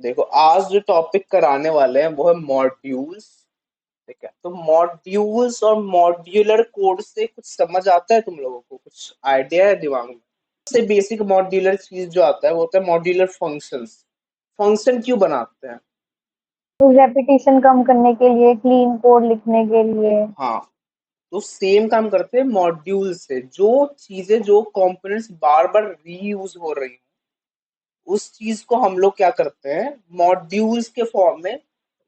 देखो, आज जो टॉपिक कराने वाले हैं वो है मॉड्यूल्स। ठीक है, तो मॉड्यूल्स और मॉड्यूलर कोड से कुछ समझ आता है तुम लोगों को? कुछ आइडिया है दिमाग में? सबसे बेसिक मॉड्यूलर चीज जो आता है वो होता है मॉड्यूलर फंक्शंस। फंक्शन क्यों बनाते हैं? रेपिटेशन कम करने के लिए, क्लीन कोड लिखने के लिए। हाँ, तो सेम काम करते हैं मॉड्यूल से। जो चीजें, जो कंपोनेंट्स बार बार रीयूज हो रही हैं, उस चीज को हम लोग क्या करते हैं, मॉड्यूल्स के फॉर्म में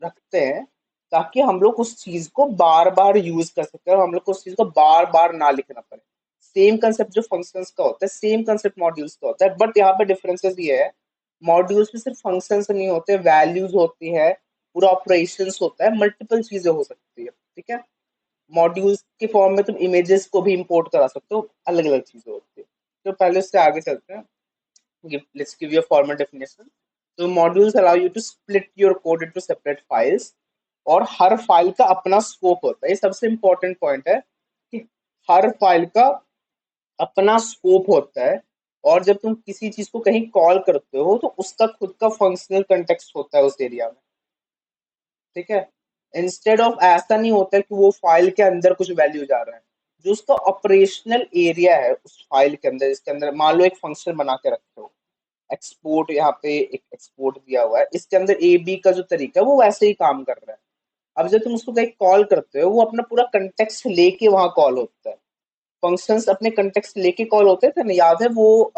रखते हैं, ताकि हम लोग उस चीज को बार बार यूज कर सकते हैं और हम लोग को उस चीज को बार बार ना लिखना पड़े। सेम कंसेप्ट जो फंक्शंस का होता है, सेम कंसेप्ट मॉड्यूल्स का होता है, बट यहाँ पे डिफरेंसेस ये है, मॉड्यूल्स में सिर्फ फंक्शंस नहीं होते, वैल्यूज होती है, पूरा ऑपरेशंस होता है, मल्टीपल चीजें हो सकती है। ठीक है, मॉड्यूल्स के फॉर्म में तुम इमेजेस को भी इंपोर्ट करा सकते हो, अलग अलग चीजें होती है। तो पहले उससे आगे चलते हैं। Let's give you a formal definition. So modules allow you to split your code into separate files, और हर फाइल का अपना स्कोप होता है। ये सबसे इंपॉर्टेंट पॉइंट है कि हर फाइल का अपना स्कोप होता है, और जब तुम किसी चीज को कहीं कॉल करते हो तो उसका खुद का फंक्शनल कंटेक्स्ट होता है उस एरिया में। ठीक है, इंस्टेड ऑफ ऐसा नहीं होता है कि वो फाइल के अंदर कुछ वैल्यू जा रहा है। जो उसका ऑपरेशनल एरिया है उस फाइल के अंदर, इसके अंदर मान लो एक फंक्शन बना के रखते हो, एक्सपोर्ट, यहाँ पे एक एक्सपोर्ट दिया हुआ है, इसके अंदर ए बी का जो तरीका है वो वैसे ही काम कर रहा है। अब जब तुम उसको कहीं कॉल करते हो, वो अपना पूरा कंटेक्स्ट लेके वहां कॉल होता है। फंक्शंस अपने कंटेक्स्ट लेके कॉल होते थे ना, याद है वो?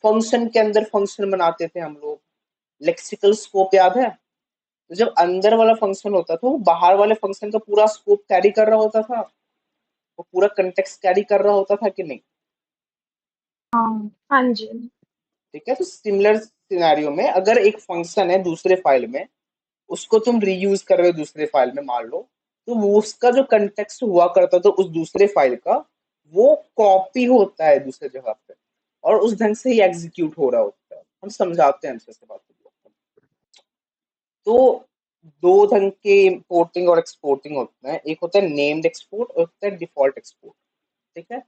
फंक्शन के अंदर फंक्शन बनाते थे हम लोग, लेक्सिकल स्कोप याद है? तो जब अंदर वाला फंक्शन होता था, वो बाहर वाले फंक्शन का पूरा स्कोप कैरी कर रहा होता था, वो पूरा कंटेक्स्ट कैरी कर रहा होता था कि नहीं? हाँ, हाँ जी। ठीक है, तो सिमिलर सिनेरियो में अगर एक फंक्शन है दूसरे फाइल में, उसको तुम रीयूज कर रहे हो दूसरे फाइल में मान लो, तो वो उसका जो कंटेक्स्ट हुआ करता था उस दूसरे फाइल का, वो कॉपी होता है दूसरे जगह पे, और उस ढंग से ही एग्जीक्यूट हो रहा होता है। हम समझाते हैं अच्छे से बात को। तो दो ढंग के इंपोर्टिंग और एक्सपोर्टिंग होते हैं, एक होता है नेम्ड एक्सपोर्ट और होता है डिफॉल्ट एक्सपोर्ट। ठीक है,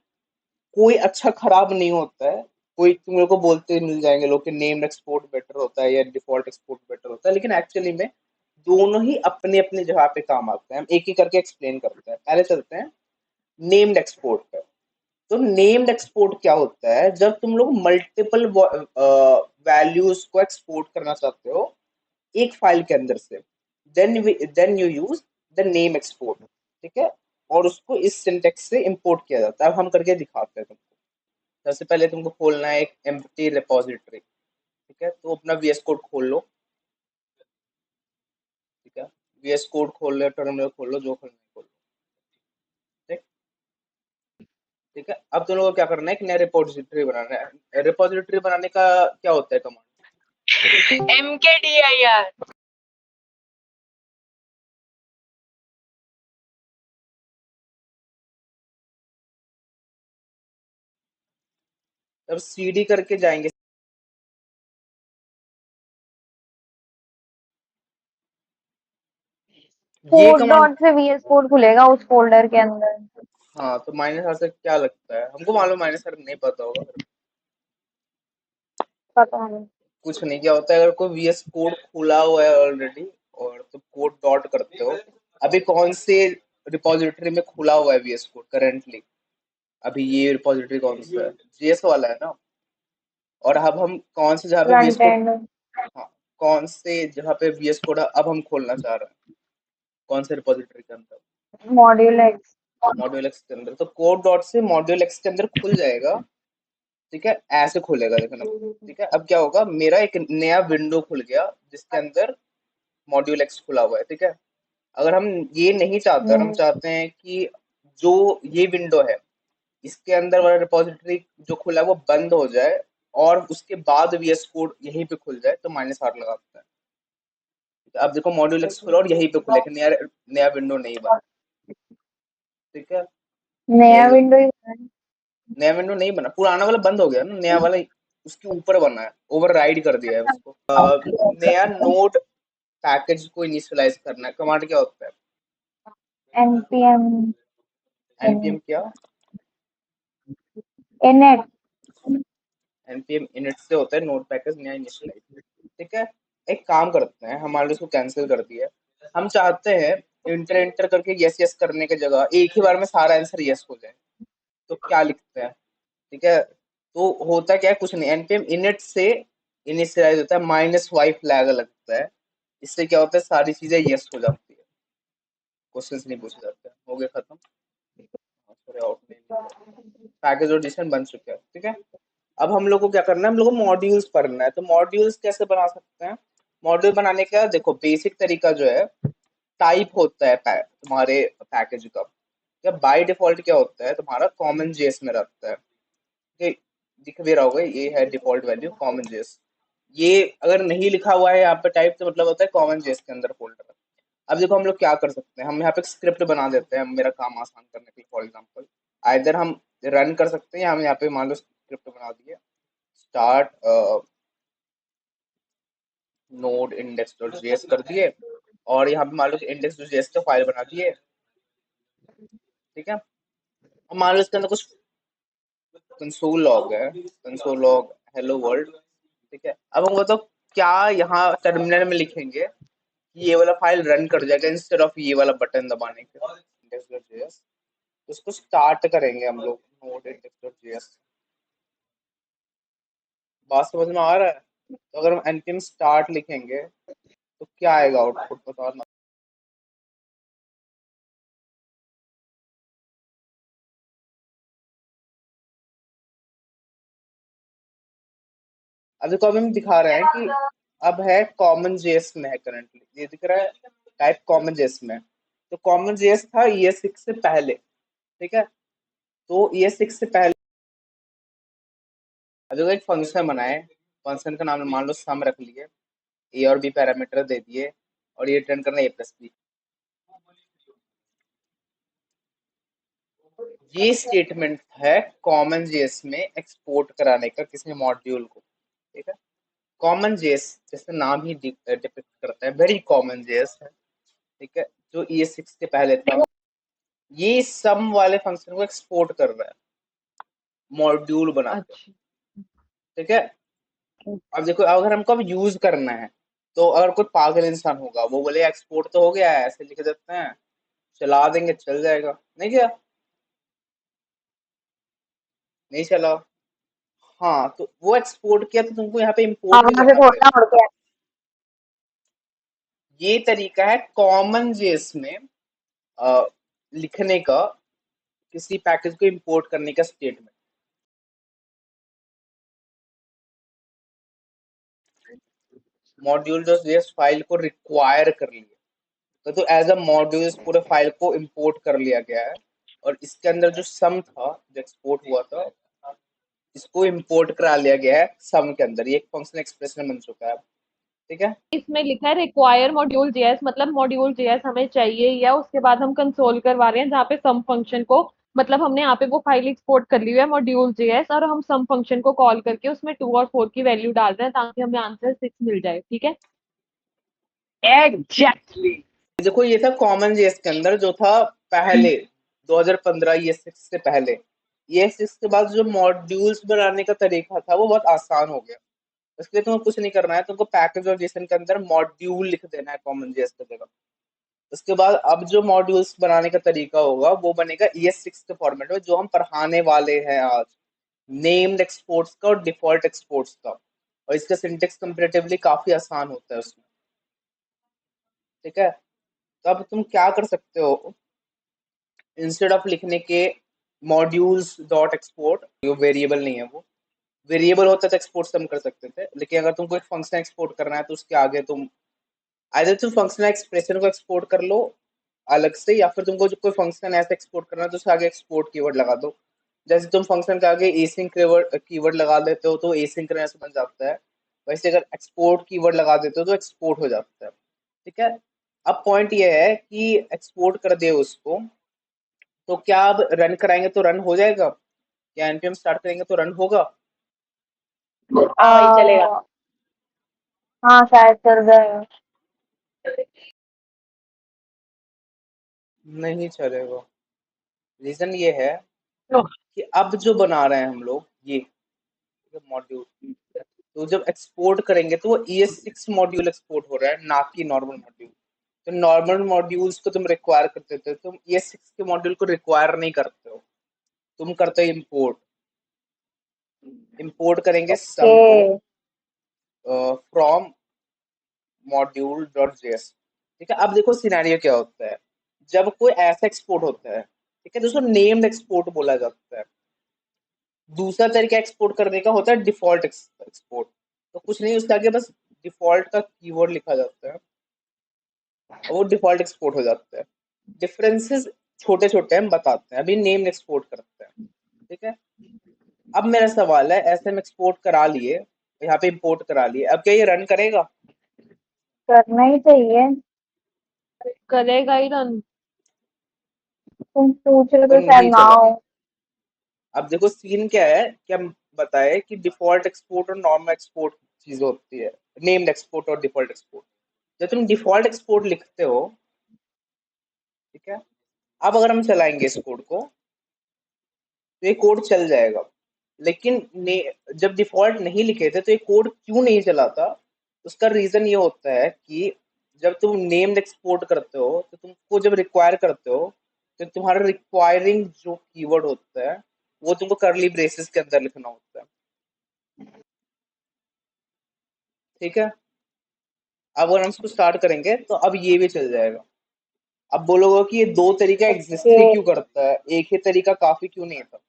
कोई अच्छा खराब नहीं होता है। कोई तुम लोग को बोलते मिल जाएंगे लोग कि नेम्ड एक्सपोर्ट बेटर होता है या डिफॉल्ट एक्सपोर्ट बेटर होता है, लेकिन एक्चुअली में दोनों ही अपने अपने जगह पे काम आते हैं। हम एक एक करके एक्सप्लेन करते हैं। पहले चलते हैं नेम्ड एक्सपोर्ट पे। तो नेम्ड एक्सपोर्ट क्या होता है? जब तुम लोग मल्टीपल वैल्यूज को एक्सपोर्ट करना चाहते हो एक फाइल के अंदर से, then you use the name export. ठीक है, और उसको इस सिंटेक्स से इंपोर्ट किया जाता है। अब हम करके दिखाते हैं तुमको। सबसे पहले तुमको खोलना है एक एम्प्टी रिपोजिटरी। ठीक है, तो अपना वीएस कोड खोल लो। ठीक है, वीएस कोड खोल लो, टर्मिनल खोल लो, जो खोलना है खोल लो। ठीक। ठीक है, अब तुम लोगों को क्या करना है, एक नया रिपोजिटरी बनाना है। रिपोजिटरी बनाने का क्या होता है कमांड? MKDIR। अब सीडी करके जाएंगे। ये कोड कमांड। डॉट से VS कोड खुलेगा उस फोल्डर के अंदर। हाँ, तो माइनस आर से क्या लगता है हमको? मालूम, माइनस आर नहीं पता होगा फिर। पता नहीं। कुछ नहीं, क्या होता है अगर कोई वीएस कोड खुला हुआ है ऑलरेडी, और तुम कोड डॉट करते हो, अभी कौन से रिपोजिटरी में खुला हुआ है वीएस कोड करेंटली? अभी ये रिपोजिटरी कौन सा है? जेएस वाला है ना? और अब हम कौन से जहाँ पे वीएस फ्रंट कोड, एंड। हाँ, कौन से जहाँ पे वीएस कोड अब हम खोलना चाह रहे हैं? कौन से रिपोजिटरी के अंदर? Module x. मॉड्यूल एक्स के अंदर। तो कोड डॉट से मॉड्यूल एक्स के अंदर खुल जाएगा। ठीक है, ऐसे खुलेगा, देखना। ठीक है, अब क्या होगा, मेरा एक नया विंडो खुल गया जिसके अंदर मॉड्यूल एक्स खुला हुआ है। ठीक है, अगर हम ये नहीं चाहते और हम चाहते हैं कि जो ये विंडो है इसके अंदर वाला रिपोजिटरी जो खुला है वो बंद हो जाए, और उसके बाद वीएस कोड यहीं पे खुल जाए, तो माइनस आर लगाते हैं। अब देखो, मॉड्यूल एक्स खुला और यहीं पे खुला, एक नया नया विंडो नहीं बना। ठीक है, नया नया विंडो ही बना है। नया विंडो नहीं बना, पुराना वाला बंद हो गया ना, नया वाला उसके ऊपर बना है, ओवरराइड कर दिया है उसको। नया नोड पैकेज को इनिशियलाइज करना है, कमांड क्या होता है? NPM एनपीएम क्या? इनिट। एनपीएम इनिट से होता है नोड पैकेज नया इनिशियलाइज। ठीक है, एक काम करते हैं, हमारे इसको कैंसिल कर दिया। हम चाहते हैं इंटर इंटर करके यस यस करने की जगह एक ही बार में सारा आंसर यस हो जाए। तो क्या लिखते हैं? ठीक है, तो होता क्या है, कुछ नहीं, npm init से इनिशियलाइज होता है, -y फ्लैग लगता है। इससे क्या होता है, सारी चीजें यस हो जाती है, क्वेश्चंस नहीं पूछे जाते हैं। हो गया खत्म। आउट नहीं लिखा, पैकेज और डिसीजन बन चुका है। ठीक है, अब हम लोग को क्या करना है, हम लोग को मॉड्यूल्स पढ़ना है। तो मॉड्यूल्स कैसे बना सकते हैं? मॉड्यूल बनाने का देखो बेसिक तरीका जो है, टाइप होता है तुम्हारे पैकेज का। क्या बाय डिफॉल्ट क्या होता है तुम्हारा, कॉमन जेएस में रहता है। ठीक, दिख भी रहा होगा, ये है डिफॉल्ट वैल्यू कॉमन जेएस। ये अगर नहीं लिखा हुआ है यहाँ पे टाइप, तो मतलब होता है कॉमन जेएस के अंदर फोल्डर है। अब देखो हम लोग क्या कर सकते हैं, हम यहाँ पे स्क्रिप्ट बना देते हैं मेरा काम आसान करने के लिए। फॉर एग्जांपल आइदर हम रन कर सकते हैं, या हम यहाँ पे मान लो स्क्रिप्ट बना दिए, start node index dot JS कर दिए, और यहाँ पे मान लो इंडेक्स डॉट जेएस का फाइल बना दिए। ठीक है, अब मान लो इसके अंदर कुछ कंसोल लॉग है, कंसोल लॉग हेलो वर्ल्ड। ठीक है, अब हम बताओ क्या यहाँ टर्मिनल में लिखेंगे कि ये वाला फाइल रन कर जाएगा इंस्टेड ऑफ ये वाला बटन दबाने के। index.js, उसको स्टार्ट करेंगे हम लोग नोड index.js। बात समझ में आ रहा है? तो अगर हम npm स्टार्ट लिखेंगे तो क्या आएगा आउटपुट बताना। अब देखो अभी हम दिखा रहे हैं कि अब है कॉमन जेएस में है करंटली, ये दिख रहा है टाइप कॉमन जेएस में। तो कॉमन जेएस था ES6 से पहले। ठीक है, तो ES6 से पहले अब देखो एक फंक्शन बनाए, फंक्शन का नाम मान लो सम रख लिए, ए और बी पैरामीटर दे दिए, और ये रिटर्न करना A+B। ये स्टेटमेंट है कॉमन जेएस में एक्सपोर्ट कराने का किसी मॉड्यूल को। ठीक है, कॉमन जेएस जैसे नाम ही डिपिक्ट करता है, वेरी कॉमन जेएस है। ठीक है, जो ES6 के पहले था, ये सम वाले फंक्शन को एक्सपोर्ट कर रहा है मॉड्यूल बनाकर। अच्छा। ठीक है, अब देखो अगर हमको अब यूज करना है, तो अगर कोई पागल इंसान होगा वो बोले एक्सपोर्ट तो हो गया है, ऐसे लिख देते हैं, चला देंगे चल जाएगा। नहीं क्या, नहीं चला। हाँ, तो वो एक्सपोर्ट किया तो तुमको यहाँ पे हाँ, इंपोर्ट नहीं वहां से करना थोड़ा पड़ेगा। उड़ के ये तरीका है कॉमन जेएस में अ, लिखने का, किसी पैकेज को इंपोर्ट करने का स्टेटमेंट। मॉड्यूल जो जेएस फाइल को रिक्वायर कर लिया, तो एज अ मॉड्यूल इस पूरे फाइल को इंपोर्ट कर लिया गया है। और इसके अंदर जो सम था जो एक्सपोर्ट हुआ था, इसको इंपोर्ट करा लिया गया है सम के अंदर। ये एक फंक्शन एक्सप्रेशन बन चुका है। ठीक है, इसमें लिखा है रिक्वायर मॉड्यूल जेएस, मतलब मॉड्यूल जेएस हमें चाहिए, या उसके बाद हम कंसोल करवा रहे हैं जहाँ पे सम फंक्शन को, मतलब हमने यहाँ पे वो फाइल एक्सपोर्ट कर ली है मॉड्यूल जेएस, और हम सम फंक्शन को कॉल करके उसमें 2 और 4 की वैल्यू डाल रहे हैं ताकि हमें आंसर 6 मिल जाए। ठीक है। एग्जैक्टली। देखो ये था कॉमन जेएस के अंदर जो था पहले, 2015 ये सिक्स से पहले। ये सिक्स के बाद जो मॉड्यूल्स बनाने का तरीका था वो बहुत आसान हो गया। इसके लिए तुम्हें कुछ नहीं करना है, तुमको पैकेज और जेसन के अंदर मॉड्यूल लिख देना है कॉमन जेएस की जगह। उसके बाद अब जो मॉड्यूल्स बनाने का तरीका होगा वो बनेगा ES6 के फॉर्मेट में, जो हम पढ़ाने वाले हैं आज, नेम्ड एक्सपोर्ट्स का और डिफॉल्ट एक्सपोर्ट्स का। और इसका सिंटेक्स कंपैरेटिवली काफी आसान होता है उसमें। ठीक है, तो अब तुम क्या कर सकते हो, इंस्टेड ऑफ लिखने के मॉड्यूल्स डॉट एक्सपोर्ट, जो वेरिएबल नहीं है वो, वेरिएबल होता तो एक्सपोर्ट हम कर सकते थे, लेकिन अगर तुमको एक फंक्शन एक्सपोर्ट करना है तो उसके आगे तुम आइदर तुम फंक्शनल एक्सप्रेशन को एक्सपोर्ट कर लो अलग से, या फिर तुमको जो कोई फंक्शन ऐसे एक्सपोर्ट करना है तो उसके आगे एक्सपोर्ट कीवर्ड लगा दो। जैसे तुम फंक्शन के आगे एसिंक कीवर्ड लगा देते हो तो एसिंक्रोनस बन जाता है, वैसे अगर एक्सपोर्ट कीवर्ड लगा देते हो तो एक्सपोर्ट हो जाता है। ठीक है, अब पॉइंट ये है कि एक्सपोर्ट कर दे उसको, तो क्या अब रन कराएंगे तो रन हो जाएगा? क्या npm स्टार्ट करेंगे तो रन होगा? हाँ वही चलेगा। हाँ शायद चल जाएगा। नहीं चलेगा। रीजन ये है लो। कि अब जो बना रहे हैं हम लोग ये मॉड्यूल, तो जब एक्सपोर्ट करेंगे तो वो ES6 मॉड्यूल एक्सपोर्ट हो रहा है, ना कि नॉर्मल मॉड्यूल। तो नॉर्मल मॉड्यूल्स को तुम रिक्वायर करते थे, तुम ES6 के मॉड्यूल को रिक्वायर नहीं करते हो, तुम करते हो इम्पोर्ट। इम्पोर्ट करेंगे ओके। सम को फ्रॉम मॉड्यूल डॉट जेएस। ठीक है, अब देखो सिनेरियो क्या होता है। जब कोई ऐसा एक्सपोर्ट होता है, ठीक है, जिसको नेम्ड एक्सपोर्ट बोला जाता है। दूसरा तरीका एक्सपोर्ट करने का होता है डिफॉल्ट एक्सपोर्ट। तो कुछ नहीं, उसके आगे बस डिफॉल्ट का कीवर्ड लिखा जाता है और वो डिफॉल्ट एक्सपोर्ट हो जाता है। डिफरेंसेस छोटे छोटे हम बताते हैं, अभी नेम एक्सपोर्ट करते हैं। ठीक है, अब मेरा सवाल है, ऐसे हम एक्सपोर्ट करा लिए, यहाँ पे इंपोर्ट करा लिए, अब क्या ये रन करेगा? करना ही चाहिए। करेगा ही रन। तुम पूछ रहे देखो तो शायद नहीं ना चला। हो। अब देखो सीन क्या है कि हम बताए कि डिफॉल्ट एक्सपोर्ट और नॉर्मल एक्सपोर्ट चीज होती है, नेम्ड एक्सपोर्ट और डिफॉल्ट एक्सपोर्ट। जब तुम डिफॉल्ट एक्सपोर्ट लिखते हो, ठीक है, अब अगर हम चलाएंगे इस कोड को तो ये कोड चल जाएगा। लेकिन जब डिफॉल्ट नहीं लिखे थे तो ये कोड क्यों नहीं चला था? उसका रीजन ये होता है कि जब तुम नेम्ड एक्सपोर्ट करते हो तो तुमको जब रिक्वायर करते हो, तो तुम्हारा रिक्वायरिंग जो कीवर्ड होता है वो तुमको करली ब्रेसेस के अंदर लिखना होता है। ठीक है, अब अगर हम इसको स्टार्ट करेंगे तो अब ये भी चल जाएगा। अब बोलोगे कि ये दो तरीका एग्जिस्ट ओके। ही क्यों करता है, एक ही तरीका काफी क्यों नहीं था?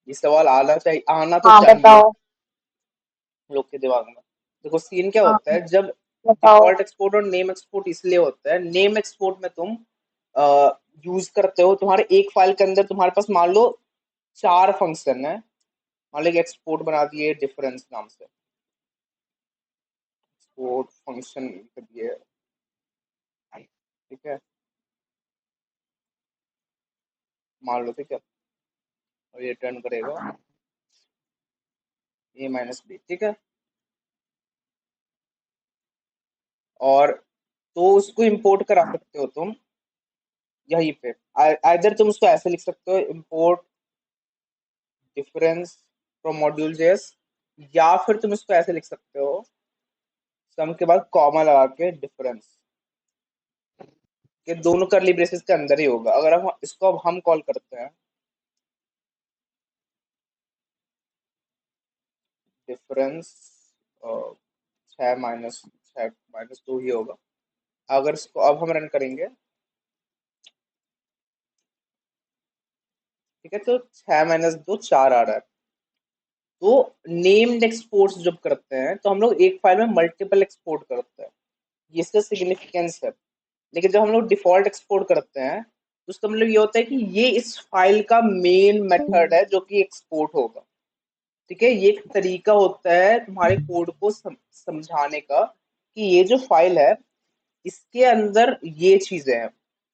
ये सवाल आना चाहिए, आना तो हाँ चाहिए बताओ। लोग के दिमाग में। देखो सीन क्या होता हाँ है, जब बताओ। डिफॉल्ट एक्सपोर्ट और नेम एक्सपोर्ट इसलिए होता है, नेम एक्सपोर्ट में तुम यूज करते हो, तुम्हारे एक फाइल के अंदर तुम्हारे पास मान लो 4 फंक्शन है। मान लो एक्सपोर्ट बना दिए डिफरेंस नाम से, एक्सपोर्ट फंक्शन लिख दिए, ठीक है, मान लो, ठीक है, और ये रिटर्न करेगा A-B, ठीक है। और तो उसको इंपोर्ट करा सकते हो तुम यहीं पे। आइदर तुम उसको ऐसे लिख सकते हो, import difference from module JS, या फिर तुम इसको ऐसे लिख सकते हो, सम के बाद कॉमा लगा के डिफरेंस, के दोनों करली ब्रेसेस के अंदर ही होगा। अगर हम इसको अब हम कॉल करते हैं, डिफरेंस 6 - 6 - 2 ही होगा। अगर इसको अब हम रन करेंगे, ठीक है, तो 6 - 2 4 आ रहा है। तो नेम्ड एक्सपोर्ट्स जब करते हैं तो हम लोग एक फाइल में मल्टीपल एक्सपोर्ट करते हैं, ये इसका सिग्निफिकेंस है। लेकिन जब हम लोग डिफॉल्ट एक्सपोर्ट करते हैं तो उसका मतलब ये होता है कि ये इस फाइल का मेन मेथड है जो कि एक्सपोर्ट होगा। ठीक है, ये एक तरीका होता है तुम्हारे कोड को समझाने का कि ये जो फाइल है इसके अंदर ये चीजें हैं।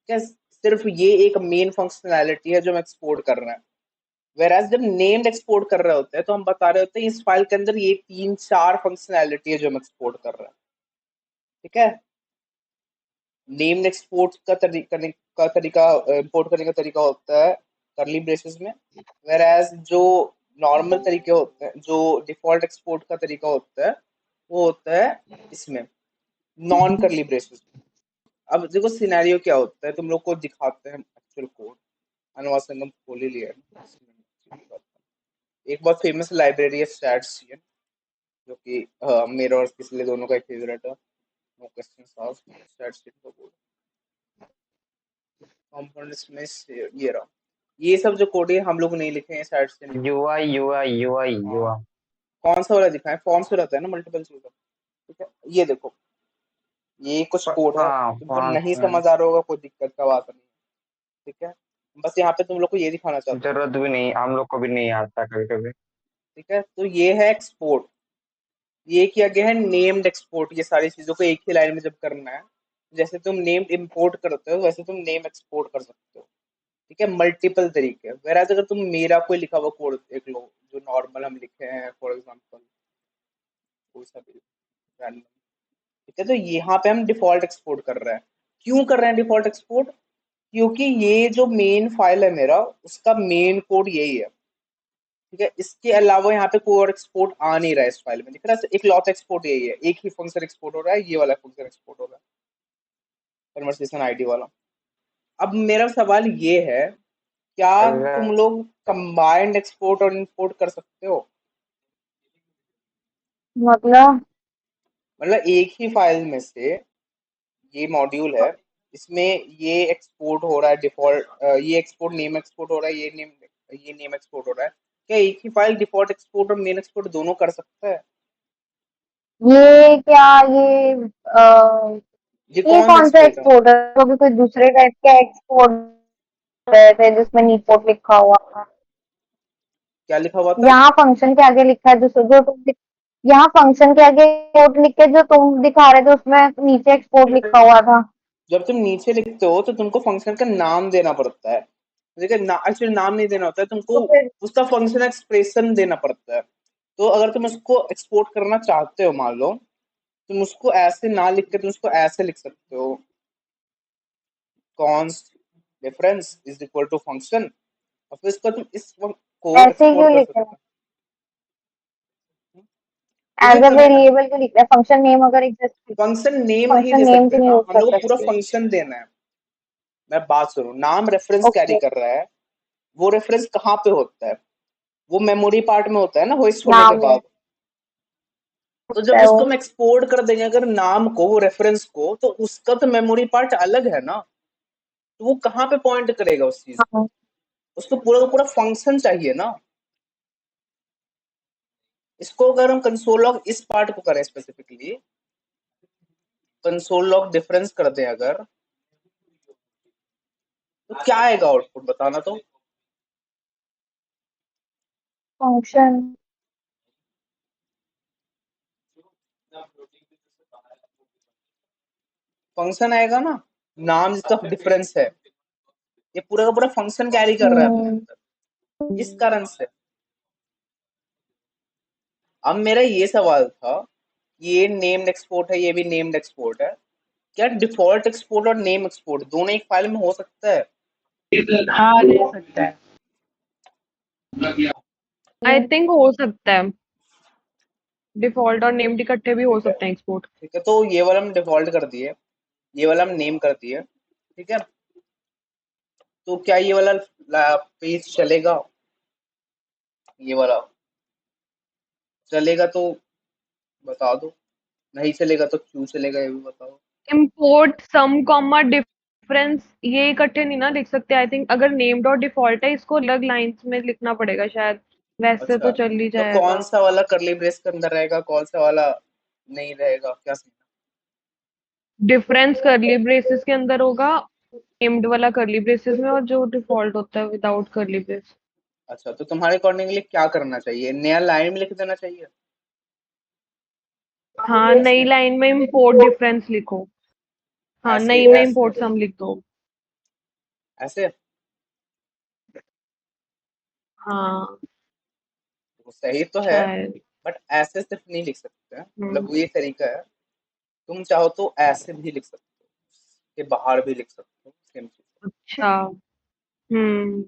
क्या सिर्फ ये एक मेन फंक्शनैलिटी है जो हम एक्सपोर्ट कर रहे हैं? वेराज जब नेम्ड एक्सपोर्ट कर रहे होते हैं तो हम बता रहे होते हैं इस फाइल के अंदर ये 3 4 फंक्शनैलिटी है जो हम एक्सपोर्ट कर रहे हैं। ठीक है, नेम्ड एक्सपोर्ट का तरीका, इंपोर्ट करने का तरीका होता है करली ब्रेसेस में। वेराज जो नॉर्मल तरीके होते हैं, जो डिफॉल्ट एक्सपोर्ट का तरीका होता है, वो होता है इसमें नॉन करली ब्रेसेस में। अब देखो सिनेरियो क्या होता है, तुम लोग को दिखाते हैं एक्चुअल कोड। अनुवाद संगम खोल ही लिया है ना। एक बहुत फेमस लाइब्रेरी है स्टैट्स, जो कि मेरा और पिछले दोनों का एक फेवरेट है। नो क्वेश्चन आस्क्ड, स्टैटिस्टिक का बोर्ड कंपोनेंट्स में ये रहा। ये सब जो कोड है हम लोग नहीं लिखे हैं, साइड से निकले। यूआई यूआई यूआई हाँ, यूआई। कौन सा वाला दिखाएं? फॉर्म्स पे रहता है ना मल्टीपल चीज का। ठीक है, ये देखो, ये कुछ कोड है, हाँ तुमको नहीं फ्रांस में। समझ आ रहा होगा, कोई दिक्कत का बात नहीं। ठीक है, बस यहाँ पे तुम लोग को ये दिखाना चाहते हैं। जरूरत भी नहीं, हम लोग को भी नहीं आता कभी कभी। ठीक है, तो ये है एक्सपोर्ट, ये किया गया है नेम्ड एक्सपोर्ट। ये सारी चीजों को एक ही लाइन में जब करना है, जैसे तुम नेम्ड इंपोर्ट करते हो वैसे तुम नेम एक्सपोर्ट कर सकते हो। ठीक है, मल्टीपल तरीके। वेराज अगर तुम मेरा कोई लिखा हुआ कोड देख लो, जो नॉर्मल हम लिखे हैं, फॉर एग्जांपल कोई सा भी random, ठीक है, तो यहाँ पे हम डिफॉल्ट एक्सपोर्ट कर रहे हैं। क्यों कर रहे हैं डिफॉल्ट एक्सपोर्ट? क्योंकि ये जो मेन फाइल है मेरा, उसका मेन कोड यही है। ठीक है, इसके अलावा यहाँ पे कोई और एक्सपोर्ट आ नहीं रहा है इस फाइल में, दिख रहा है, एक लॉट एक्सपोर्ट यही है, एक ही फंक्शन एक्सपोर्ट हो रहा है, ये वाला फंक्शन एक्सपोर्ट हो रहा है, कन्वर्सेशन आईडी वाला। अब मेरा सवाल ये है, क्या तुम अगर लोग कंबाइंड एक्सपोर्ट और इंपोर्ट कर सकते हो? मतलब मतलब एक ही फाइल में से ये मॉड्यूल है, इसमें ये एक्सपोर्ट हो रहा है डिफॉल्ट, ये एक्सपोर्ट नेम एक्सपोर्ट हो रहा है, ये नेम एक्सपोर्ट हो रहा है, क्या एक ही फाइल डिफॉल्ट एक्सपोर्ट और मेन एक्सपोर्ट दोनों कर सकता है? ये क्या ये ये ये कौन कौन सा एक्सपोर्ट है? एक्सपोर्ट है? तो भी कोई दूसरे टाइप का एक्सपोर्ट रहे थे जिसमें नीपोर्ट लिखा हुआ था। क्या लिखा हुआ था? यहाँ फंक्शन के आगे लिखा है जो यहाँ फंक्शन के आगे एक्सपोर्ट लिख के जो तुम दिखा रहे थे उसमें नीचे एक्सपोर्ट लिखा हुआ था। जब तुम नीचे लिखते हो तो तुमको फंक्शन का नाम देना पड़ता है, ठीक है ना, एक्चुअली नाम नहीं देना होता है तुमको, तो फिर उसका फंक्शन एक्सप्रेशन देना पड़ता है। तो अगर तुम उसको एक्सपोर्ट करना चाहते हो, मान लो तुम उसको ऐसे ना लिख के तुम उसको ऐसे लिख सकते हो, const difference is equal to function, और फिर इसका तुम इस को ऐसे एक्सपोर्ट क्यों कर लिख रहे सकते हैं? हो। क्योंकि एज अ तुम्हें वेरिएबल क्यों लिख रहे हैं? फंक्शन नेम अगर एग्जिस्ट, फंक्शन नेम नहीं फंक्शन दे नेम सकते क्यों नहीं ना, यूज हम कर लोग को पूरा सकते? फंक्शन देना है। मैं बात करूं, नाम रेफरेंस कैरी ओके, कर रहा है, वो रेफरेंस कहाँ पे होता है? वो मेमोरी पार्ट में होता है ना, होस्ट होने के नाम बाद। तो होता जब है वो। उसको हम एक्सपोर्ट कर देंगे अगर नाम को, वो रेफरेंस को, तो उसका तो मेमोरी पार्ट अलग है ना, तो वो कहाँ पे पॉइंट करेगा उस चीज को? हाँ, उसको पूरा का पूरा फंक्शन चाहिए ना। इसको अगर हम कंसोल लॉग इस पार्ट को करें स्पेसिफिकली, कंसोल लॉग डिफरेंस कर दें अगर, तो क्या आएगा आउटपुट बताना तो। फंक्शन फंक्शन आएगा ना, नाम जिसका डिफरेंस है, ये पूरा का पूरा फंक्शन कैरी कर रहा है अपने अंदर, इस कारण से। अब मेरा ये सवाल था, ये नेम्ड एक्सपोर्ट है, ये भी नेम्ड एक्सपोर्ट है, क्या डिफॉल्ट एक्सपोर्ट और नेम एक्सपोर्ट दोनों एक फाइल में हो सकता है? हाँ, ले सकता है। आई थिंक हो सकता है, डिफॉल्ट और नेम्ड इकट्ठे भी हो ठीक है, सकते हैं एक्सपोर्ट। ठीक है, तो ये वाला हम डिफॉल्ट कर दिए, ये वाला हम नेम कर दिए, ठीक है, तो क्या ये वाला पेज चलेगा? ये वाला चलेगा तो बता दो, नहीं चलेगा तो क्यों चलेगा ये भी बताओ। इम्पोर्ट सम कॉमा डिफरेंस ये इकट्ठे नहीं ना लिख सकते। आई थिंक अगर नेम्ड और डिफॉल्ट है इसको अलग लाइंस में लिखना पड़ेगा शायद, वैसे अच्छा, तो चल ही तो कौन जाएगा। सा वाला करली ब्रेस के अंदर रहेगा, कौन सा वाला नहीं रहेगा, क्या सीन डिफरेंस करली ब्रेसेस के अंदर होगा, नेम्ड वाला करली ब्रेसेस में, और जो डिफॉल्ट होता है विदाउट करली ब्रेस। है? अच्छा, तो तुम्हारे अकॉर्डिंगली क्या करना चाहिए, नया लाइन में लिख देना चाहिए? हाँ, नई लाइन में इम्पोर्ट डिफरेंस लिखो। हाँ, ऐसे नई में ऐसे इम्पोर्ट सम लिख दो। ऐसे हाँ, तो सही तो है, शायद। बट ऐसे सिर्फ नहीं लिख सकते हैं, मतलब हम्म। वो ये तरीका है, तुम चाहो तो ऐसे भी लिख सकते हो, के बाहर भी लिख सकते हो, सेम चीज। अच्छा। हम्म।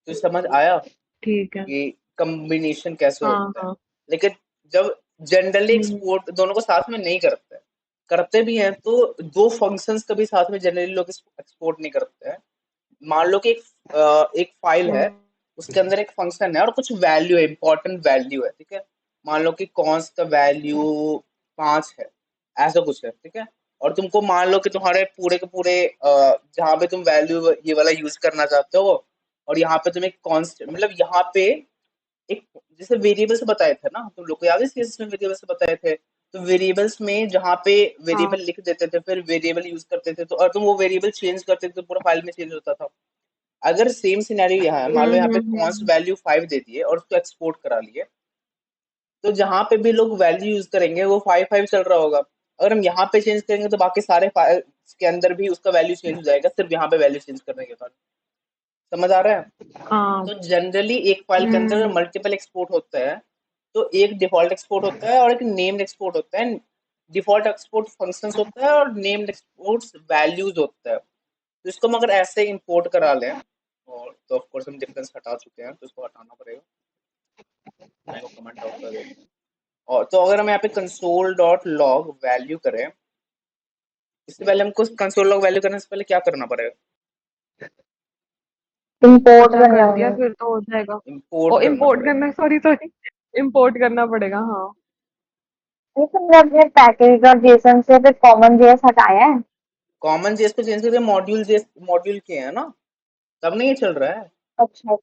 तो समझ आया ठीक है। कि कम्बिनेशन कैसे हाँ होता है। हाँ। लेकिन जब जनरली हम्म। एक्सपोर्ट दोनों को साथ में नहीं करते हैं, करते भी हैं तो दो फंक्शंस कभी साथ में जनरली लोग एक्सपोर्ट नहीं करते हैं। मान लो कि एक फाइल है, हम्म। उसके अंदर एक फंक्शन है और कुछ वैल्यू है, इंपॉर्टेंट वैल्यू है, ठीक है, मान लो कि कॉन्स का वैल्यू 5 है, ऐसा कुछ है, ठीक है, और तुमको मान लो कि तुम्हारे पूरे के पूरे जहाँ पे तुम वैल्यू ये वाला यूज करना चाहते हो, और यहाँ पे तुम एक कॉन्स्टेंट, मतलब यहाँ पे एक, जैसे वेरिएबल्स बताए थे ना तुम लोग को, याद है सीएसएस में वेरिएबल्स बताए थे, तो वेरिएबल्स में जहाँ पे हाँ। वेरिएबल लिख देते थे फिर वेरिएबल यूज करते थे, तो और तुम वो वेरिएबल चेंज करते थे तो पूरा फाइल में चेंज होता था। अगर सेम सिनेरियो यहाँ है, मान लो यहाँ पे कॉन्स्ट हम्म। वैल्यू 5 दे दिए और उसको एक्सपोर्ट करा लिए, तो जहाँ पे भी लोग वैल्यू यूज करेंगे वो 5 चल रहा होगा। अगर हम यहाँ पे चेंज करेंगे तो बाकी सारे फाइल के अंदर भी उसका वैल्यू चेंज हो जाएगा, सिर्फ यहाँ पे वैल्यू चेंज करने के बाद। समझ आ रहा है? हाँ। तो जनरली एक फाइल के अंदर हम्म। मल्टीपल एक्सपोर्ट होता है, तो एक डिफॉल्ट एक्सपोर्ट होता है और एक नेम्ड एक्सपोर्ट होता है। डिफॉल्ट एक्सपोर्ट फंक्शंस होता है और नेम्ड एक्सपोर्ट्स वैल्यूज होता है। तो इसको हम अगर ऐसे इंपोर्ट करा लें, और तो ऑफ कोर्स हम डिफरेंस हटा चुके हैं तो इसको हटाना पड़ेगा। मैं को कमेंट आउट कर देता हूँ। और तो अगर हम यहाँ पे कंसोल डॉट लॉग वैल्यू करें, इससे पहले हमको कंसोल लॉग वैल्यू करने से पहले क्या करना पड़ेगा? इंपोर्ट अच्छा करने कर दिया होंगे। फिर तो हो जाएगा। इंपोर्ट ओ करना इम्पोर्ट पड़ेगा। करना, सॉरी सॉरी, इम्पोर्ट करना पड़ेगा, हाँ। ये तुमने अपने पैकेज और जेसन से फिर कॉमन जेएस हटाया है? कॉमन जेएस को चेंज करके मॉड्यूल जेएस मॉड्यूल किए हैं ना, तब नहीं ये चल रहा है। अच्छा